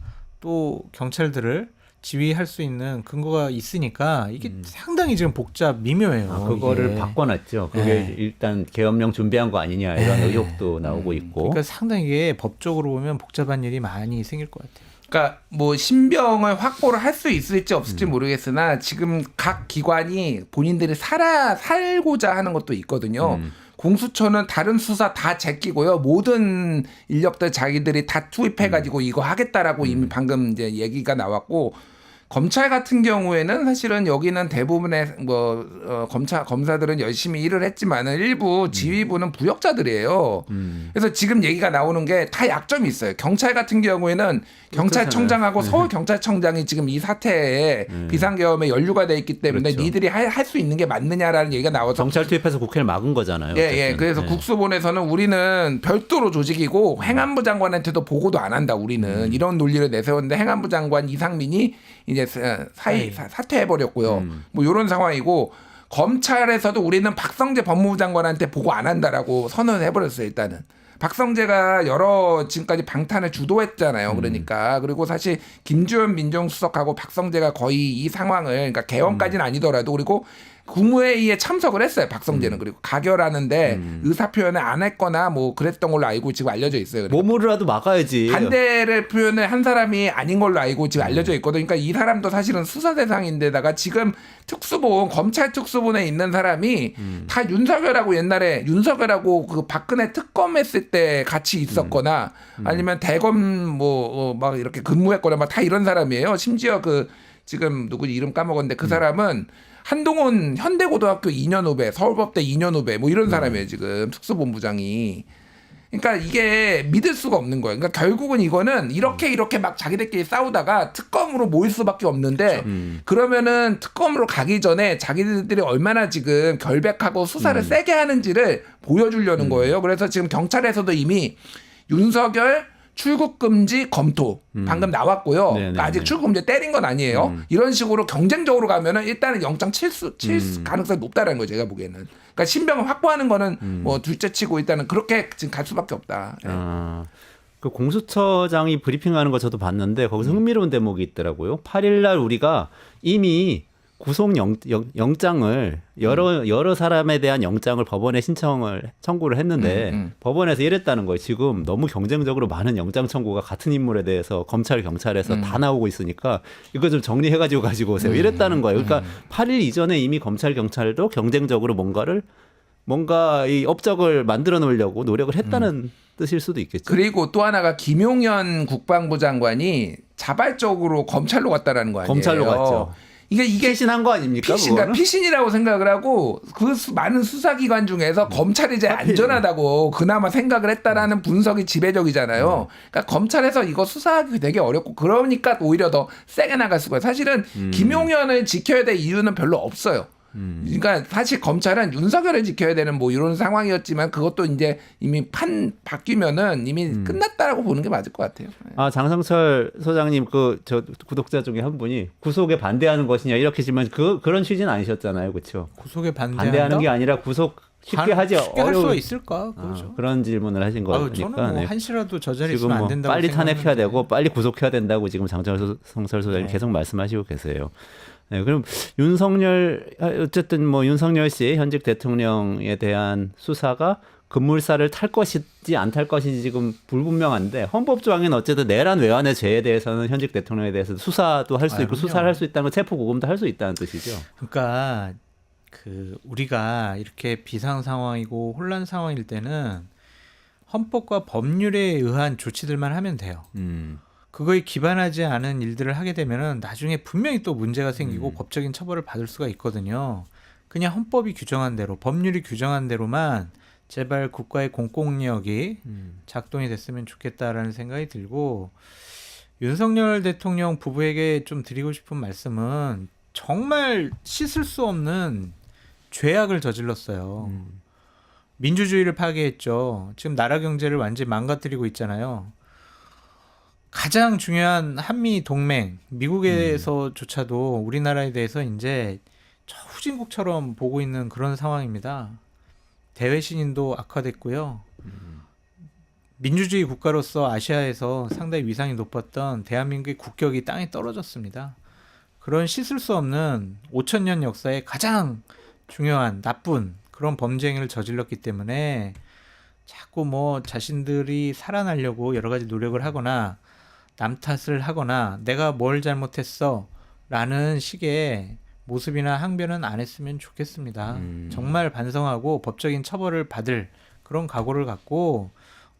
또 경찰들을 지휘할 수 있는 근거가 있으니까 이게 상당히 지금 미묘해요. 아, 그거를 이게. 바꿔놨죠. 그게 네. 일단 계엄령 준비한 거 아니냐 이런 네. 의혹도 나오고 있고. 그러니까 상당히 이게 법적으로 보면 복잡한 일이 많이 생길 것 같아요. 그러니까 뭐 신병을 확보를 할 수 있을지 없을지 모르겠으나 지금 각 기관이 본인들이 살고자 하는 것도 있거든요. 공수처는 다른 수사 다 제끼고요. 모든 인력들 자기들이 다 투입해가지고 이거 하겠다라고 이미 방금 이제 얘기가 나왔고 검찰 같은 경우에는 사실은 여기는 대부분의 검사들은 열심히 일을 했지만은 일부 지휘부는 부역자들이에요. 그래서 지금 얘기가 나오는 게 다 약점이 있어요. 경찰 같은 경우에는 경찰청장하고 서울경찰청장이 지금 이 사태에 비상계엄에 연루가 돼 있기 때문에 그렇죠. 니들이 할 수 있는 게 맞느냐라는 얘기가 나와서 경찰 투입해서 국회를 막은 거잖아요. 예, 어쨌든. 그래서 네. 국수본에서는 우리는 별도로 조직이고 행안부 장관한테도 보고도 안 한다. 우리는 이런 논리를 내세웠는데 행안부 장관 이상민이 이제 사퇴해 버렸고요. 뭐 이런 상황이고 검찰에서도 우리는 박성재 법무부 장관한테 보고 안 한다라고 선언을 해버렸어요. 일단은. 박성재가 여러 지금까지 방탄을 주도했잖아요. 그러니까 그리고 사실 김주현 민정수석하고 박성재가 거의 이 상황을 그러니까 개헌까지는 아니더라도 그리고 국무회의에 참석을 했어요. 박성재는 그리고 가결하는데 의사 표현을 안 했거나 뭐 그랬던 걸로 알고 지금 알려져 있어요. 그러니까 몸으로라도 막아야지. 반대를 표현을 한 사람이 아닌 걸로 알고 지금 알려져 있거든요. 그러니까 이 사람도 사실은 수사 대상인데다가 지금 특수본 검찰 특수본에 있는 사람이 다 윤석열하고 옛날에 윤석열하고 그 박근혜 특검했을 때 같이 있었거나 아니면 대검 뭐 막 이렇게 근무했거나 막 다 이런 사람이에요. 심지어 그 지금 누구지 이름 까먹었는데 그 사람은 한동훈 현대고등학교 2년 후배, 서울법대 2년 후배 뭐 이런 사람이에요. 지금 특수본부장이. 그러니까 이게 믿을 수가 없는 거예요. 그러니까 결국은 이거는 이렇게 막 자기들끼리 싸우다가 특검으로 모일 수밖에 없는데 그러면은 특검으로 가기 전에 자기들이 얼마나 지금 결백하고 수사를 세게 하는지를 보여주려는 거예요. 그래서 지금 경찰에서도 이미 윤석열 출국 금지 검토 방금 나왔고요. 네네네. 아직 출국 금지 때린 건 아니에요. 이런 식으로 경쟁적으로 가면은 일단은 영장 칠 가능성이 높다라는 거예요. 제가 보기에는. 그러니까 신병을 확보하는 거는 뭐 둘째치고 일단은 그렇게 지금 갈 수밖에 없다. 예. 아, 그 공수처장이 브리핑하는 거 저도 봤는데 거기서 흥미로운 대목이 있더라고요. 8일날 우리가 이미 구속 영장을 여러 사람에 대한 영장을 법원에 청구를 했는데 법원에서 이랬다는 거예요. 지금 너무 경쟁적으로 많은 영장 청구가 같은 인물에 대해서 검찰 경찰에서 다 나오고 있으니까 이거 좀 정리해가지고 가지고 오세요. 이랬다는 거예요. 그러니까 8일 이전에 이미 검찰 경찰도 경쟁적으로 뭔가 이 업적을 만들어 놓으려고 노력을 했다는 뜻일 수도 있겠죠. 그리고 또 하나가 김용현 국방부 장관이 자발적으로 검찰로 갔다라는 거 아니에요. 검찰로 갔죠. 이게 피신한 거 아닙니까? 그러니까 피신이라고 생각을 하고 그 많은 수사기관 중에서 검찰이 제일 안전하다고 그나마 생각을 했다라는 분석이 지배적이잖아요. 그러니까 검찰에서 이거 수사하기 되게 어렵고 그러니까 오히려 더 세게 나갈 수가 있어요. 사실은 김용현을 지켜야 될 이유는 별로 없어요. 그러니까 사실 검찰은 윤석열을 지켜야 되는 뭐 이런 상황이었지만 그것도 이제 이미 바뀌면은 이미 끝났다라고 보는 게 맞을 것 같아요. 아, 장성철 소장님 저 구독자 중에 한 분이 구속에 반대하는 것이냐 이렇게 질문 그런 취지는 아니셨잖아요, 그렇죠? 구속에 반대하는 게 아니라 구속 쉽게 하지 쉽게 할 어려운 수 있을까? 그렇죠. 그런 질문을 하신 거니까. 저는 뭐 한시라도 저 자리에 지금 있으면 뭐 안 된다고 빨리 탄핵해야 생각하는데. 되고 빨리 구속해야 된다고 지금 장성철 소장님 계속 말씀하시고 계세요. 네, 그럼 윤석열 어쨌든 뭐 윤석열 씨 현직 대통령에 대한 수사가 급물살을 탈 것인지 안 탈 것인지 지금 불분명한데 헌법 조항에는 어쨌든 내란 외환의 죄에 대해서는 현직 대통령에 대해서 수사도 할 수 있고 그럼요. 수사를 할 수 있다는 건 체포 구금도 할 수 있다는 뜻이죠. 그러니까 우리가 이렇게 비상 상황이고 혼란 상황일 때는 헌법과 법률에 의한 조치들만 하면 돼요. 그거에 기반하지 않은 일들을 하게 되면은 나중에 분명히 또 문제가 생기고 법적인 처벌을 받을 수가 있거든요. 그냥 헌법이 규정한 대로, 법률이 규정한 대로만 제발 국가의 공권력이 작동이 됐으면 좋겠다라는 생각이 들고, 윤석열 대통령 부부에게 좀 드리고 싶은 말씀은 정말 씻을 수 없는 죄악을 저질렀어요. 민주주의를 파괴했죠. 지금 나라 경제를 완전히 망가뜨리고 있잖아요. 가장 중요한 한미 동맹, 미국에서조차도 우리나라에 대해서 이제 후진국처럼 보고 있는 그런 상황입니다. 대외 신인도 악화됐고요. 민주주의 국가로서 아시아에서 상당히 위상이 높았던 대한민국의 국격이 땅에 떨어졌습니다. 그런 씻을 수 없는 5,000년 역사의 가장 중요한 나쁜 그런 범죄 행위를 저질렀기 때문에 자꾸 뭐 자신들이 살아나려고 여러 가지 노력을 하거나 남 탓을 하거나 내가 뭘 잘못했어 라는 식의 모습이나 항변은 안 했으면 좋겠습니다. 정말 반성하고 법적인 처벌을 받을 그런 각오를 갖고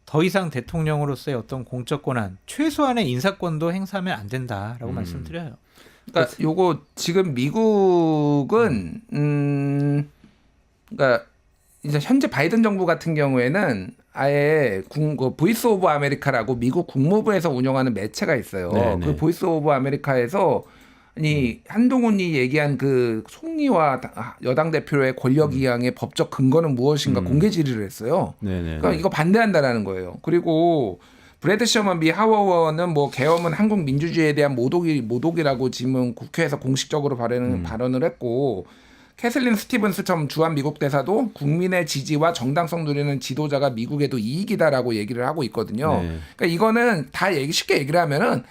더 이상 대통령으로서의 어떤 공적 권한, 최소한의 인사권도 행사하면 안 된다라고 말씀드려요. 그러니까 요거 지금 미국은 그러니까 이제 현재 바이든 정부 같은 경우에는 아예 보이스 오브 아메리카라고 미국 국무부에서 운영하는 매체가 있어요. 네네. 그 보이스 오브 아메리카에서 한동훈이 얘기한 그 총리와 여당 대표의 권력 이양의 법적 근거는 무엇인가 공개 질의를 했어요. 네네. 그러니까 이거 반대한다라는 거예요. 그리고 브래드 셔먼 미 하워원은 뭐 계엄은 한국 민주주의에 대한 모독이라고 지금 국회에서 공식적으로 발언을 했고, 캐슬린 스티븐스처럼 주한 미국 대사도 국민의 지지와 정당성 누리는 지도자가 미국에도 이익이다라고 얘기를 하고 있거든요. 네. 그러니까 이거는 다 쉽게 얘기를 하면은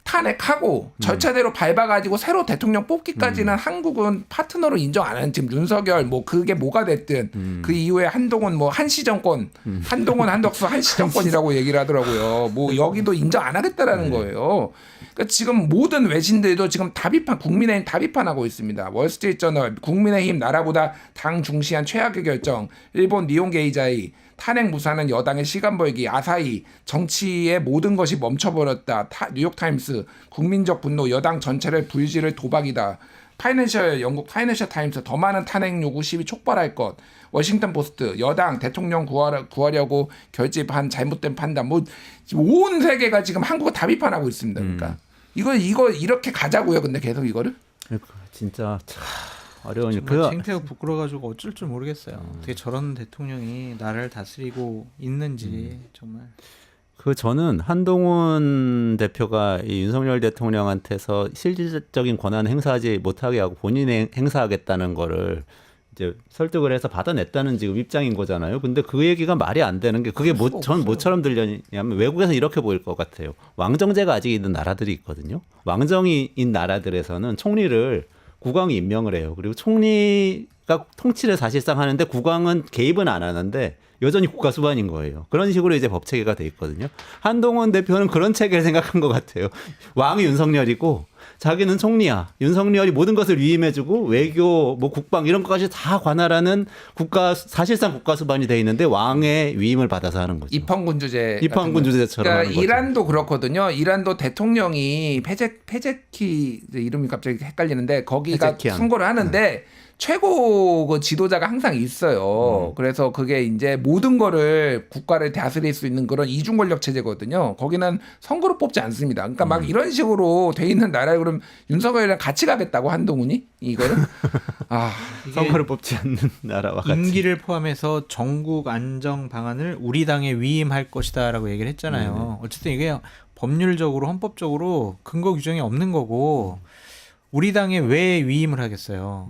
탄핵하고 절차대로 밟아가지고 새로 대통령 뽑기까지는 한국은 파트너로 인정 안 하는, 지금 윤석열 뭐 그게 뭐가 됐든 그 이후에 한동훈 뭐 한시 정권, 한동훈 한덕수 한시 정권이라고 얘기를 하더라고요. 뭐 여기도 인정 안 하겠다라는 거예요. 그러니까 지금 모든 외신들도 지금 국민의힘 다 비판하고 있습니다. 월스트리트저널, 국민의힘 나라보다 당 중시한 최악의 결정, 일본 니혼 게이자이, 탄핵 무산은 여당의 시간 벌기, 아사히, 정치의 모든 것이 멈춰버렸다, 뉴욕타임스, 국민적 분노, 여당 전체를 불지를 도박이다, 영국 파이낸셜 타임스, 더 많은 탄핵 요구 시위 촉발할 것, 워싱턴 포스트, 여당 대통령 구하려고 결집한 잘못된 판단, 뭐 온 세계가 지금 한국을 다 비판하고 있습니다. 그러니까 이거 이렇게 가자고요. 근데 계속 이거를 진짜 참 어려운 정말 창피하고 부끄러워가지고 어쩔 줄 모르겠어요. 어떻게 저런 대통령이 나라를 다스리고 있는지 정말. 저는 한동훈 대표가 이 윤석열 대통령한테서 실질적인 권한을 행사하지 못하게 하고 본인이 행사하겠다는 거를 이제 설득을 해서 받아냈다는 지금 입장인 거잖아요. 근데 그 얘기가 말이 안 되는 게 그게 전 뭐처럼 들렸냐면 외국에서 이렇게 보일 것 같아요. 왕정제가 아직 있는 나라들이 있거든요. 왕정인 나라들에서는 총리를 국왕이 임명을 해요. 그리고 총리가 통치를 사실상 하는데 국왕은 개입은 안 하는데 여전히 국가 수반인 거예요. 그런 식으로 이제 법 체계가 돼 있거든요. 한동훈 대표는 그런 체계를 생각한 것 같아요. 왕이 윤석열이고 자기는 총리야. 윤석열이 모든 것을 위임해주고 외교, 뭐 국방 이런 것까지 다 관할하는 사실상 국가 수반이 돼 있는데 왕의 위임을 받아서 하는 거죠. 입헌군 주제처럼 그러니까 하는 거죠. 이란도 그렇거든요. 이란도 대통령이 페제키 이름이 갑자기 헷갈리는데 거기가 페제키안. 선거를 하는데 최고 그 지도자가 항상 있어요. 그래서 그게 이제 모든 거를 국가를 다스릴 수 있는 그런 이중 권력 체제거든요. 거기는 선거로 뽑지 않습니다. 그러니까 막 이런 식으로 돼 있는 나라를 아유 그럼 윤석열이랑 같이 가겠다고 한동훈이 이거를 아 선거를 뽑지 않는 나라와 같이. 임기를 포함해서 전국 안정 방안을 우리 당에 위임할 것이다라고 얘기를 했잖아요. 어쨌든 이게 법률적으로 헌법적으로 근거 규정이 없는 거고 우리 당에 왜 위임을 하겠어요.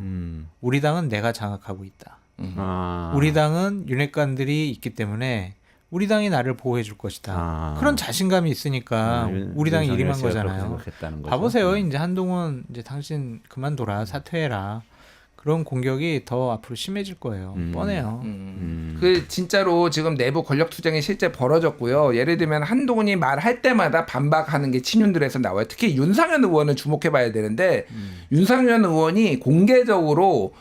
우리 당은 내가 장악하고 있다. 아. 우리 당은 윤핵관들이 있기 때문에 우리 당이 나를 보호해 줄 것이다. 아. 그런 자신감이 있으니까 우리 당이 윤석열 이임한 씨가 그렇게 거잖아요. 생각했다는 거죠. 봐보세요. 이제 한동훈 이제 당신 그만둬라 사퇴해라. 그런 공격이 더 앞으로 심해질 거예요. 뻔해요. 그 진짜로 지금 내부 권력 투쟁이 실제 벌어졌고요. 예를 들면 한동훈이 말할 때마다 반박하는 게 친윤들에서 나와요. 특히 윤상현 의원을 주목해봐야 되는데 윤상현 의원이 공개적으로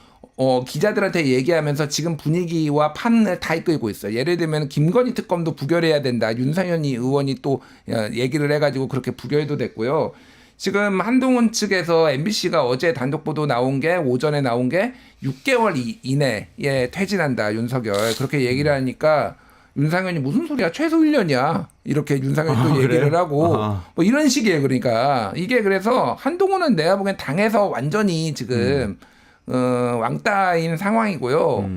기자들한테 얘기하면서 지금 분위기와 판을 다 이끌고 있어요. 예를 들면 김건희 특검도 부결해야 된다. 윤상현 의원이 또 얘기를 해가지고 그렇게 부결도 됐고요. 지금 한동훈 측에서 MBC가 어제 단독 보도 나온 게 오전에 나온 게 6개월 이내에 퇴진한다 윤석열 그렇게 얘기를 하니까 윤상현이 무슨 소리야 최소 1년이야 이렇게 윤상현이 또 얘기를 그래요? 하고 뭐 이런 식이에요. 그러니까 이게 그래서 한동훈은 내가 보기엔 당에서 완전히 지금 왕따인 상황이고요.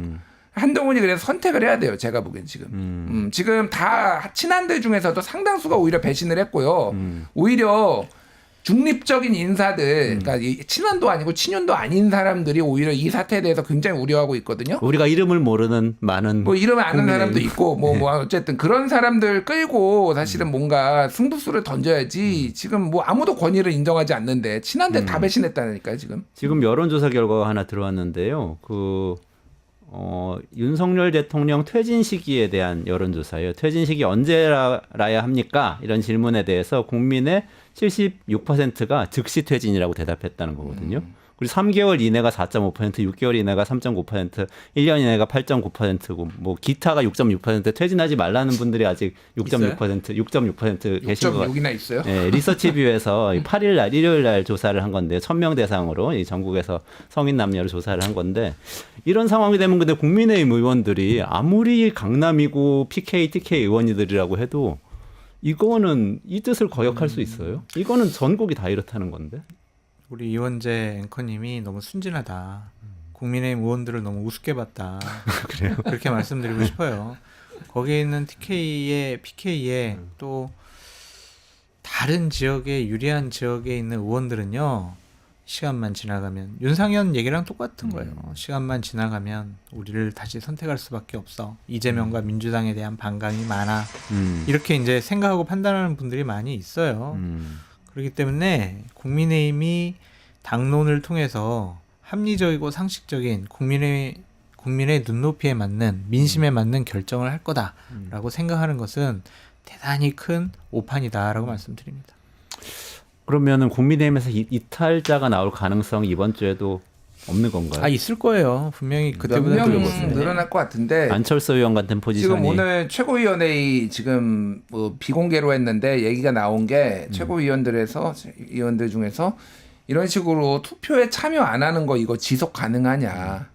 한동훈이 그래서 선택을 해야 돼요. 제가 보기엔 지금 지금 다 친한들 중에서도 상당수가 오히려 배신을 했고요. 오히려 중립적인 인사들, 그러니까 친한도 아니고 친윤도 아닌 사람들이 오히려 이 사태에 대해서 굉장히 우려하고 있거든요. 우리가 이름을 모르는 많은 뭐 이름을 아는 국민의 사람도 있고, 뭐 어쨌든 그런 사람들 끌고 사실은 뭔가 승부수를 음. 던져야지. 지금 뭐 아무도 권위를 인정하지 않는데 친한데 다 배신했다니까요 지금. 지금 여론조사 결과가 하나 들어왔는데요. 윤석열 대통령 퇴진 시기에 대한 여론조사예요. 퇴진 시기 언제라야 합니까? 이런 질문에 대해서 국민의 76%가 즉시 퇴진이라고 대답했다는 거거든요. 그리고 3개월 이내가 4.5%, 6개월 이내가 3.9%, 1년 이내가 8.9%고 뭐 기타가 6.6% 퇴진하지 말라는 분들이 아직 6.6% 계신 것 같아요. 6.6이나 있어요. 네, 리서치뷰에서 8일 날 일요일 날 조사를 한 건데 1,000명 대상으로 이 전국에서 성인 남녀를 조사를 한 건데 이런 상황이 되면 근데 국민의힘 의원들이 아무리 강남이고 PK, TK 의원이들이라고 해도 이거는 이 뜻을 거역할 수 있어요? 이거는 전국이 다 이렇다는 건데. 우리 이원재 앵커님이 너무 순진하다. 국민의힘 의원들을 너무 우습게 봤다. 그래요? 그렇게 말씀드리고 싶어요. 거기에 있는 TK에 PK에 또 다른 지역에 유리한 지역에 있는 의원들은요. 시간만 지나가면 윤상현 얘기랑 똑같은 거예요. 시간만 지나가면 우리를 다시 선택할 수밖에 없어. 이재명과 민주당에 대한 반감이 많아. 이렇게 이제 생각하고 판단하는 분들이 많이 있어요. 그렇기 때문에 국민의힘이 당론을 통해서 합리적이고 상식적인 국민의 눈높이에 맞는 민심에 맞는 결정을 할 거다라고 생각하는 것은 대단히 큰 오판이다라고 말씀드립니다. 그러면은 국민의힘에서 이탈자가 나올 가능성이 이번 주에도 없는 건가요? 있을 거예요. 분명히 그때보다 명 늘어났어요. 늘어날 것 같은데 안철수 의원 같은 포지션이 지금 오늘 최고위원회의 지금 뭐 비공개로 했는데 얘기가 나온 게 최고위원들 중에서 이런 식으로 투표에 참여 안 하는 거 이거 지속 가능하냐.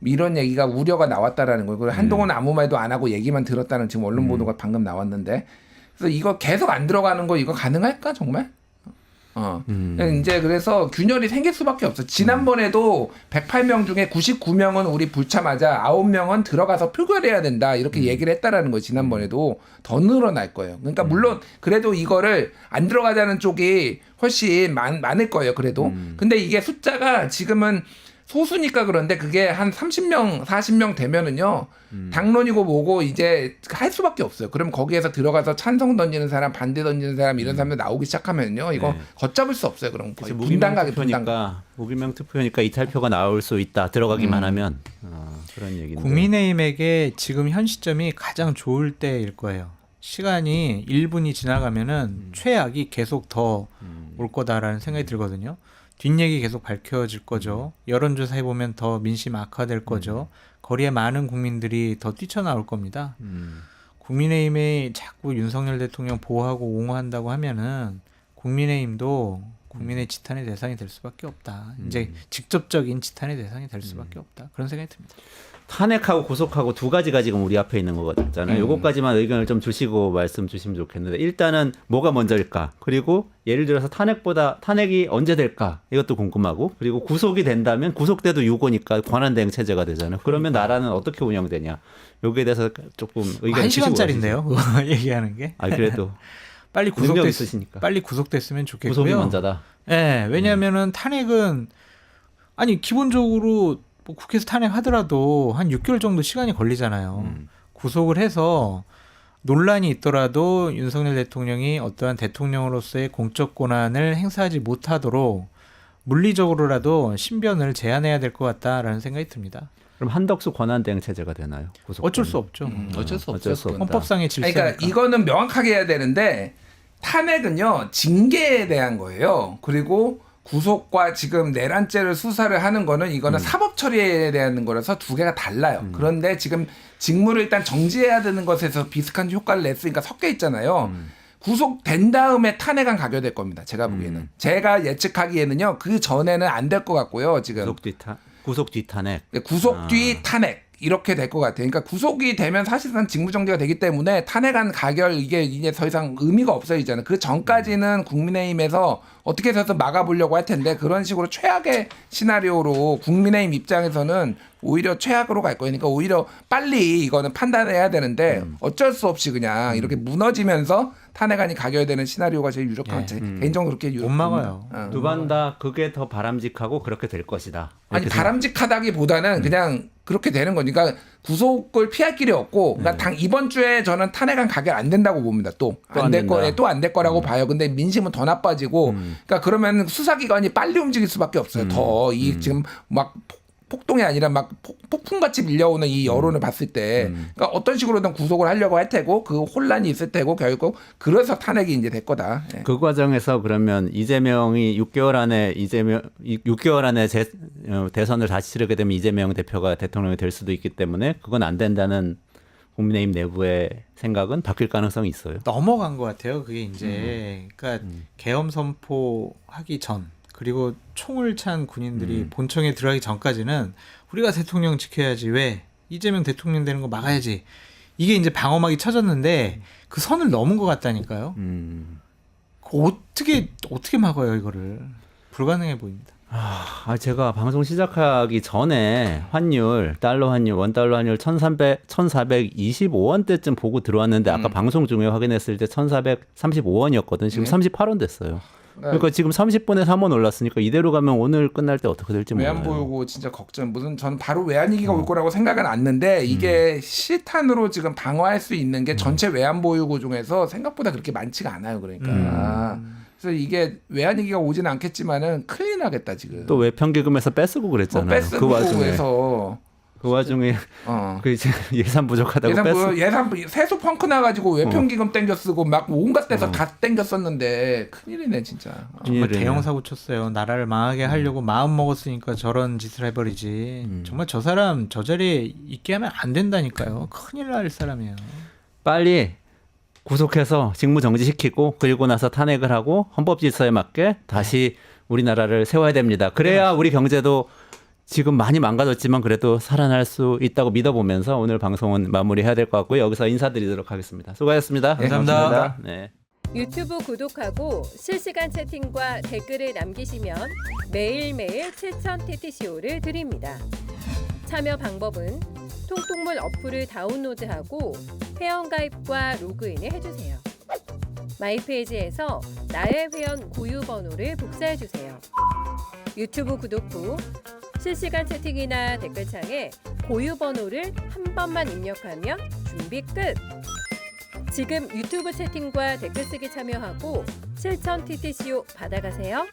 이런 얘기가 우려가 나왔다라는 거예요. 그리고 한동훈 아무 말도 안 하고 얘기만 들었다는 지금 언론 보도가 방금 나왔는데 그래서 이거 계속 안 들어가는 거 이거 가능할까 정말? 이제 그래서 균열이 생길 수밖에 없어. 지난번에도 108명 중에 99명은 우리 불참하자 9명은 들어가서 표결해야 된다 이렇게 얘기를 했다라는 거예요. 지난번에도 더 늘어날 거예요. 그러니까 물론 그래도 이거를 안 들어가자는 쪽이 훨씬 많을 거예요. 그래도 근데 이게 숫자가 지금은 소수니까 그런데 그게 한 30명, 40명 되면은요, 당론이고 뭐고 이제 할 수밖에 없어요. 그럼 거기에서 들어가서 찬성 던지는 사람, 반대 던지는 사람 이런 사람들 나오기 시작하면요, 이거 걷잡을 수 없어요. 그럼 거의 분당가게 분당가. 무기명 투표니까 이탈표가 나올 수 있다. 들어가기만 하면 그런 얘기인데. 국민의힘에게 지금 현 시점이 가장 좋을 때일 거예요. 시간이 1분이 지나가면은 최악이 계속 더 올 거다라는 생각이 들거든요. 뒷얘기 계속 밝혀질 거죠. 여론조사 해보면 더 민심 악화될 거죠. 거리에 많은 국민들이 더 뛰쳐나올 겁니다. 국민의힘이 자꾸 윤석열 대통령 보호하고 옹호한다고 하면은 국민의힘도 국민의 지탄의 대상이 될 수밖에 없다. 이제 직접적인 지탄의 대상이 될 수밖에 없다. 그런 생각이 듭니다. 탄핵하고 구속하고 두 가지가 지금 우리 앞에 있는 거잖아요. 요것까지만 의견을 좀 주시고 말씀 주시면 좋겠는데 일단은 뭐가 먼저일까? 그리고 예를 들어서 탄핵이 언제 될까? 이것도 궁금하고 그리고 구속이 된다면 구속돼도 유고니까 권한대행 체제가 되잖아요. 그러면 나라는 어떻게 운영되냐? 여기에 대해서 조금 의견 한 주시고 시간짜리인데요. 얘기하는 게. 아 그래도 빨리 능력 있으시니까. 빨리 구속됐으면 좋겠고요. 구속이 먼저다. 네, 왜냐하면은 탄핵은 아니 기본적으로 뭐 국회에서 탄핵하더라도 한 6개월 정도 시간이 걸리잖아요. 구속을 해서 논란이 있더라도 윤석열 대통령이 어떠한 대통령으로서의 공적 권한을 행사하지 못하도록 물리적으로라도 신변을 제한해야 될 것 같다라는 생각이 듭니다. 그럼 한덕수 권한대행 체제가 되나요? 어쩔 수 없죠. 어쩔 수 어쩔 없죠. 수 없다. 헌법상의 질서니까. 그러니까 이거는 명확하게 해야 되는데 탄핵은요 징계에 대한 거예요. 그리고 구속과 지금 내란죄를 수사를 하는 거는 이거는 사법 처리에 대한 거라서 두 개가 달라요. 그런데 지금 직무를 일단 정지해야 되는 것에서 비슷한 효과를 냈으니까 섞여 있잖아요. 구속된 다음에 탄핵안 가결될 겁니다. 제가 보기에는. 제가 예측하기에는요. 그 전에는 안 될 것 같고요. 지금. 구속 뒤 탄핵. 구속 뒤 탄핵. 이렇게 될 것 같아요. 그러니까 구속이 되면 사실상 직무정지가 되기 때문에 탄핵안 가결 이게 이제 더 이상 의미가 없어지잖아요. 그 전까지는 국민의힘에서 어떻게 해서 막아보려고 할 텐데 그런 식으로 최악의 시나리오로 국민의힘 입장에서는 오히려 최악으로 갈 거니까 오히려 빨리 이거는 판단해야 되는데 어쩔 수 없이 그냥 이렇게 무너지면서 탄핵안이 가결되는 시나리오가 제일 유력한 개인적으로 그렇게 못 막아요. 두 번 다 그게 더 바람직하고 그렇게 될 것이다. 아니 이렇게 바람직하다기보다는 그냥 그렇게 되는 거니까 구속을 피할 길이 없고 그러니까 이번 주에 저는 탄핵안 가결 안 된다고 봅니다. 또 안 될 거에 또 안 될 거라고 봐요. 근데 민심은 더 나빠지고 그러니까 그러면 수사기관이 빨리 움직일 수밖에 없어요. 더 이 지금 막 폭동이 아니라 막 폭풍같이 밀려오는 이 여론을 봤을 때 그러니까 어떤 식으로든 구속을 하려고 할 테고 그 혼란이 있을 테고 결국 그래서 탄핵이 이제 될 거다. 예. 그 과정에서 그러면 이재명이 6개월 안에 대선을 다시 치르게 되면 이재명 대표가 대통령이 될 수도 있기 때문에 그건 안 된다는 국민의힘 내부의 생각은 바뀔 가능성이 있어요. 넘어간 것 같아요. 그게 이제 그러니까 계엄 선포하기 전 그리고 총을 찬 군인들이 본청에 들어가기 전까지는 우리가 대통령 지켜야지 왜 이재명 대통령 되는 거 막아야지 이게 이제 방어막이 쳐졌는데 그 선을 넘은 것 같다니까요. 어떻게 막아요 이거를 불가능해 보입니다. 제가 방송 시작하기 전에 달러 환율, 원달러 환율 1,425원대쯤 보고 들어왔는데 아까 방송 중에 확인했을 때 1,435원이었거든. 지금 38원 됐어요. 그러니까 지금 30분에서 3원 올랐으니까 이대로 가면 오늘 끝날 때 어떻게 될지 몰라요. 외환 보유고 진짜 걱정. 저는 바로 외환 위기가 올 거라고 생각은 안는데 이게 실탄으로 지금 방어할 수 있는 게 전체 외환 보유고 중에서 생각보다 그렇게 많지가 않아요. 그러니까. 그래서 이게 외환 위기가 오지는 않겠지만은 큰일 나겠다 지금. 또 외평기금에서 뺏쓰고 그랬잖아요. 뺏쓰고 그 와중에 그 이제 예산 부족하다고 세수 펑크 나가지고 외평기금 땡겨 쓰고 막 온갖 데서 다 땡겨 썼는데 큰일이네 진짜. 정말 대형 사고 쳤어요. 나라를 망하게 하려고 마음 먹었으니까 저런 짓을 해버리지. 정말 저 사람 저 자리에 있게 하면 안 된다니까요. 큰일 날 사람이에요. 빨리 구속해서 직무 정지시키고 그리고 나서 탄핵을 하고 헌법 질서에 맞게 다시 우리나라를 세워야 됩니다. 그래야 우리 경제도 지금 많이 망가졌지만 그래도 살아날 수 있다고 믿어보면서 오늘 방송은 마무리해야 될 것 같고요. 여기서 인사드리도록 하겠습니다. 수고하셨습니다. 네, 감사합니다. 네. 유튜브 구독하고 실시간 채팅과 댓글을 남기시면 매일매일 7,000TTCO를 드립니다. 참여 방법은 통통물 어플을 다운로드하고 회원가입과 로그인을 해주세요. 마이페이지에서 나의 회원 고유 번호를 복사해주세요. 유튜브 구독 후 실시간 채팅이나 댓글창에 고유 번호를 한 번만 입력하면 준비 끝! 지금 유튜브 채팅과 댓글 쓰기 참여하고 7,000TTCO 받아가세요.